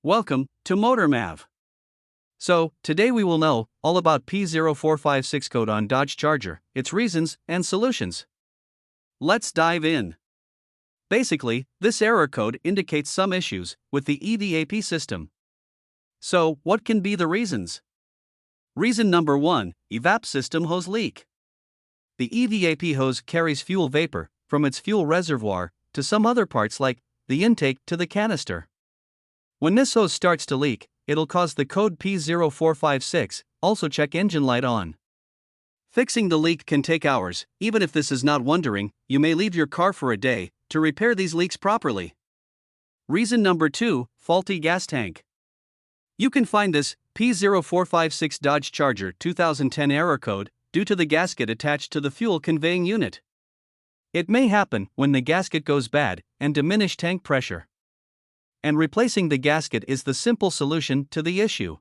Welcome to MotorMav. So, today we will know all about P0456 code on Dodge Charger, its reasons and solutions. Let's dive in. Basically, this error code indicates some issues with the EVAP system. So, what can be the reasons? Reason number 1, EVAP system hose leak. The EVAP hose carries fuel vapor from its fuel reservoir to some other parts like the intake to the canister. When this hose starts to leak, it'll cause the code P0456, also check engine light on. Fixing the leak can take hours. Even if this is not wondering, you may leave your car for a day to repair these leaks properly. Reason number 2, faulty gas tank. You can find this P0456 Dodge Charger 2010 error code due to the gasket attached to the fuel conveying unit. It may happen when the gasket goes bad and diminish tank pressure. And replacing the gasket is the simple solution to the issue.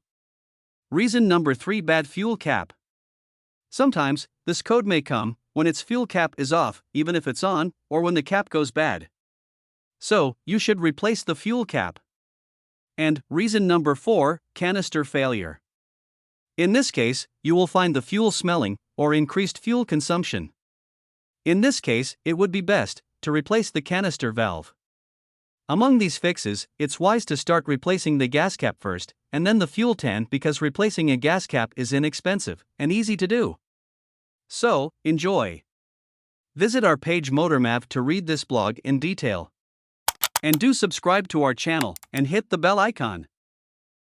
Reason number 3, bad fuel cap. Sometimes, this code may come when its fuel cap is off, even if it's on, or when the cap goes bad. So, you should replace the fuel cap. And reason number 4, canister failure. In this case, you will find the fuel smelling or increased fuel consumption. In this case, it would be best to replace the canister valve. Among these fixes, it's wise to start replacing the gas cap first, and then the fuel tank, because replacing a gas cap is inexpensive and easy to do. So, enjoy. Visit our page MotorMav to read this blog in detail. And do subscribe to our channel and hit the bell icon.